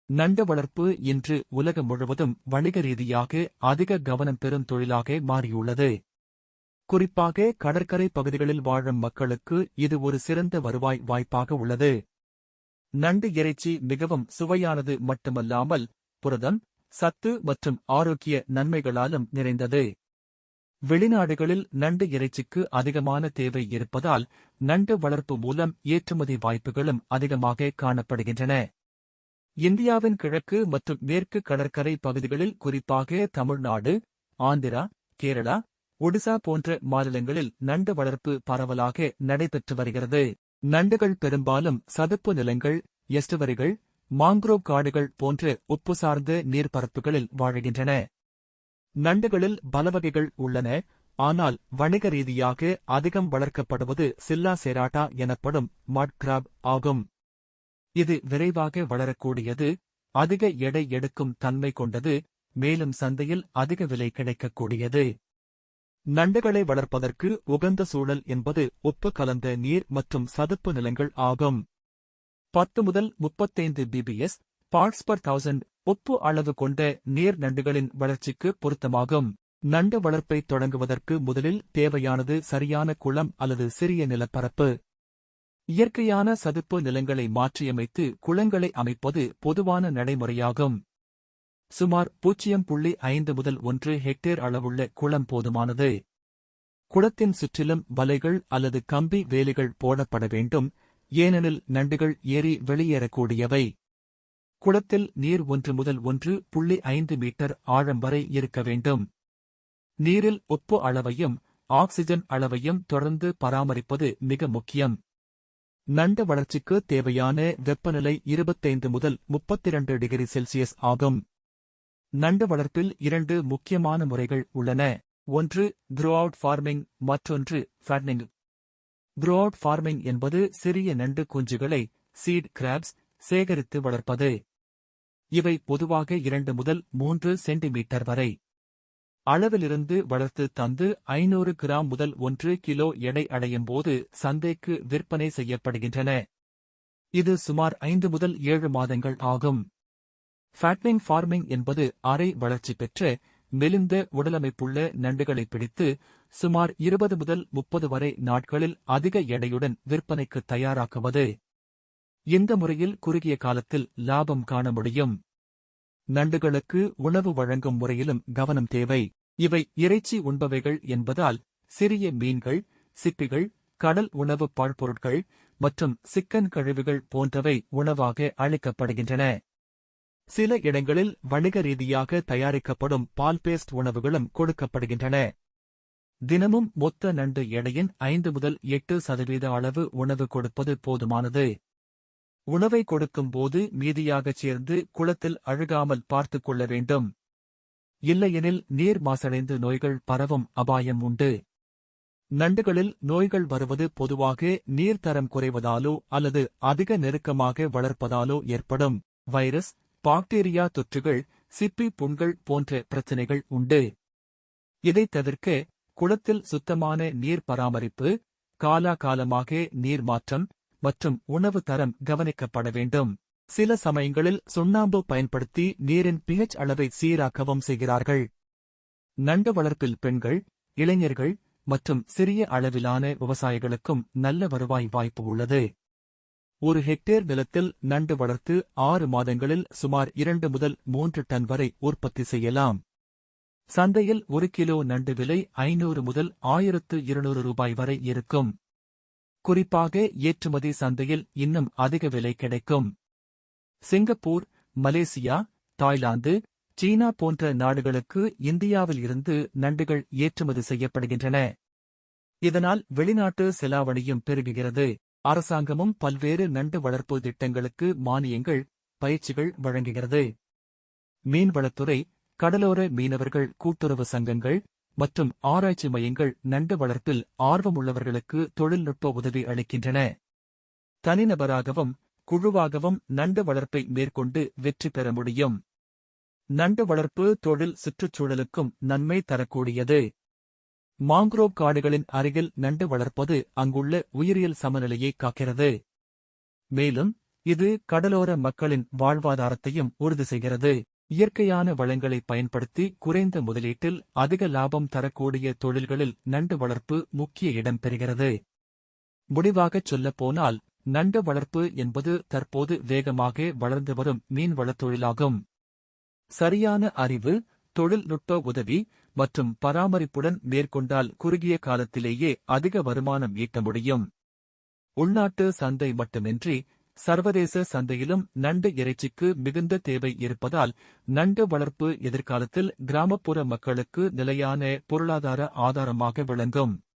நண்டு வளர்ப்பு இன்று உலகம் முழுவதும் வணிக ரீதியாக அதிக கவனம் பெறும் தொழிலாக மாறியுள்ளது. குறிப்பாக கடற்கரை பகுதிகளில் வாழும் மக்களுக்கு இது ஒரு சிறந்த வருவாய் வாய்ப்பாக உள்ளது. நண்டு இறைச்சி மிகவும் சுவையானது மட்டுமல்லாமல் புரதம், சத்து மற்றும் ஆரோக்கிய நன்மைகளாலும் நிறைந்தது. வெளிநாடுகளில் நண்டு இறைச்சிக்கு அதிகமான தேவை இருப்பதால் நண்டு வளர்ப்பு மூலம் ஏற்றுமதி வாய்ப்புகளும் அதிகமாக காணப்படுகின்றன. இந்தியாவின் கிழக்கு மற்றும் மேற்கு கடற்கரை பகுதிகளில் குறிப்பாக தமிழ்நாடு, ஆந்திரா, கேரளா, ஒடிசா போன்ற மாநிலங்களில் நண்டு வளர்ப்பு பரவலாக நடைபெற்று வருகிறது. நண்டுகள் பெரும்பாலும் சதுப்பு நிலங்கள், எஸ்டுவரிகள், மாங்க்ரோவ் காடுகள் போன்ற உப்பு சார்ந்த நீர்ப்பரப்புகளில் வாழுகின்றன. நண்டுகளில் பல வகைகள் உள்ளன, ஆனால் வணிக ரீதியாக அதிகம் வளர்க்கப்படுவது சில்லா செராட்டா எனப்படும் மட் கிராப் ஆகும். இது விரைவாக வளரக்கூடியது, அதிக எடை எடுக்கும் தன்மை கொண்டது, மேலும் சந்தையில் அதிக விலை கிடைக்கக்கூடியது. நண்டுகளை வளர்ப்பதற்கு உகந்த சூழல் என்பது உப்பு கலந்த நீர் மற்றும் சதுப்பு நிலங்கள் ஆகும். 10 முதல் 35 பிபிஎஸ் பார்ட்ஸ் பர் 1000 உப்பு அளவு கொண்ட நீர் நண்டுகளின் வளர்ச்சிக்கு பொருத்தமாகும். நண்டு வளர்ப்பை தொடங்குவதற்கு முதலில் தேவையானது சரியான குளம் அல்லது சிறிய நிலப்பரப்பு. இயற்கையான சதுப்பு நிலங்களை மாற்றியமைத்து குளங்களை அமைப்பது பொதுவான நடைமுறையாகும். சுமார் 0.5 முதல் 1 ஹெக்டேர் அளவுள்ள குளம் போதுமானது. குளத்தின் சுற்றிலும் வலைகள் அல்லது கம்பி வேலிகள் போடப்பட வேண்டும், ஏனெனில் நண்டுகள் ஏறி வெளியேறக்கூடியவை. குளத்தில் நீர் 1 முதல் 1.5 மீட்டர் ஆழம் வரை இருக்க வேண்டும். நீரில் உப்பு அளவையும் ஆக்சிஜன் அளவையும் தொடர்ந்து பராமரிப்பது மிக முக்கியம். நண்டு வளர்ச்சிக்கு தேவையான வெப்பநிலை 25 முதல் 32 டிகிரி செல்சியஸ் ஆகும். நண்டு வளர்ப்பில் 2 முக்கியமான முறைகள் உள்ளன. ஒன்று க்ரோஅவுட் ஃபார்மிங், மற்றொன்று ஃபேட்னிங். க்ரோஅவுட் ஃபார்மிங் என்பது சிறிய நண்டு குஞ்சுகளை சீட் கிராப்ஸ் சேகரித்து வளர்ப்பது. இவை பொதுவாக 2 முதல் 3 சென்டிமீட்டர் வரை அளவிலிருந்து வளர்த்து தந்து 500 கிராம் முதல் 1 கிலோ எடை அடையும் போது சந்தைக்கு விற்பனை செய்யப்படுகின்றன. இது சுமார் 5 முதல் 7 மாதங்கள் ஆகும். ஃபேட்னிங் ஃபார்மிங் என்பது அரை வளர்ச்சி பெற்ற மெலிந்த உடலமைப்புள்ள நண்டுகளை பிடித்து சுமார் 20 முதல் 30 வரை நாட்களில் அதிக எடையுடன் விற்பனைக்கு தயாராக்குவது. இந்த முறையில் குறுகிய காலத்தில் லாபம் காண முடியும். நண்டுகளுக்கு உணவு வழங்கும் முறையிலும் கவனம் தேவை. இவை இறைச்சி உண்பவைகள் என்பதால் சிறிய மீன்கள், சிப்பிகள், கடல் உணவு பாழ்பொருட்கள் மற்றும் சிக்கன் கழிவுகள் போன்றவை உணவாக அளிக்கப்படுகின்றன. சில இடங்களில் வணிக ரீதியாக தயாரிக்கப்படும் பால் பேஸ்ட் உணவுகளும் கொடுக்கப்படுகின்றன. தினமும் மொத்த நண்டு எடையின் 5 முதல் 8% அளவு உணவு கொடுப்பது போதுமானது. உணவை கொடுக்கும்போது மீதியாகச் சேர்ந்து குளத்தில் அழுகாமல் பார்த்துக் கொள்ள வேண்டும். இல்லையெனில் நீர் மாசடைந்து நோய்கள் பரவும் அபாயம் உண்டு. நண்டுகளில் நோய்கள் வருவது பொதுவாக நீர்த்தரம் குறைவதாலோ அல்லது அதிக நெருக்கமாக வளர்ப்பதாலோ ஏற்படும். வைரஸ், பாக்டீரியா தொற்றுகள், சிப்பி புண்கள் போன்ற பிரச்சினைகள் உண்டு. இதைத் தவிர்க்க குளத்தில் சுத்தமான நீர் பராமரிப்பு, காலாகாலமாக நீர் மாற்றம் மற்றும் உணவு தரம் கவனிக்கப்பட வேண்டும். சில சமயங்களில் சுண்ணாம்பு பயன்படுத்தி நீரின் pH அளவை சீராக்கவும் செய்கிறார்கள். நண்டு வளர்ப்பில் பெண்கள், இளைஞர்கள் மற்றும் சிறிய அளவிலான விவசாயிகளுக்கும் நல்ல வருவாய் வாய்ப்பு உள்ளது. 1 ஹெக்டேர் நிலத்தில் நண்டு வளர்த்து 6 மாதங்களில் சுமார் 2 முதல் 3 டன் வரை உற்பத்தி செய்யலாம். சந்தையில் 1 கிலோ நண்டு விலை 500 முதல் 1200 ரூபாய் வரை இருக்கும். குறிப்பாக ஏற்றுமதி சந்தையில் இன்னும் அதிக விலை கிடைக்கும். சிங்கப்பூர், மலேசியா, தாய்லாந்து, சீனா போன்ற நாடுகளுக்கு இந்தியாவில் இருந்து நண்டுகள் ஏற்றுமதி செய்யப்படுகின்றன. இதனால் வெளிநாட்டு செலாவணியும் பெருகுகிறது. அரசாங்கமும் பல்வேறு நண்டு வளர்ப்பு திட்டங்களுக்கு மானியங்கள், பயிற்சிகள் வழங்குகிறது. மீன்வளத்துறை, கடலோர மீனவர்கள் கூட்டுறவு சங்கங்கள் மற்றும் ஆராய்ச்சி மையங்கள் நண்டு வளர்ப்பில் ஆர்வமுள்ளவர்களுக்கு தொழில்நுட்ப உதவி அளிக்கின்றன. தனிநபராகவும் குழுவாகவும் நண்டு வளர்ப்பை மேற்கொண்டு வெற்றி பெற முடியும். நண்டு வளர்ப்பு தொழில் சுற்றுச்சூழலுக்கும் நன்மை தரக்கூடியது. மாங்க்ரோவ் காடுகளின் அருகில் நண்டு வளர்ப்பது அங்குள்ள உயிரியல் சமநிலையை காக்கிறது. மேலும் இது கடலோர மக்களின் வாழ்வாதாரத்தையும் உறுதி செய்கிறது. இயற்கையான வளங்களை பயன்படுத்தி குறைந்த முதலீட்டில் அதிக லாபம் தரக்கூடிய தொழில்களில் நண்டு வளர்ப்பு முக்கிய இடம் பெறுகிறது. முடிவாகச் சொல்லப்போனால், நண்டு வளர்ப்பு என்பது தற்போது வேகமாக வளர்ந்து வரும் மீன்வளத் தொழிலாகும். சரியான அறிவு, தொழில்நுட்ப உதவி மற்றும் பராமரிப்புடன் மேற்கொண்டால் குறுகிய காலத்திலேயே அதிக வருமானம் ஈட்ட முடியும். உள்நாட்டு சந்தை மட்டுமின்றி சர்வதேச சந்தையிலும் நண்டு இறைச்சிக்கு மிகுந்த தேவை இருப்பதால் நண்டு வளர்ப்பு எதிர்காலத்தில் கிராமப்புற மக்களுக்கு நிலையான பொருளாதார ஆதாரமாக விளங்கும்.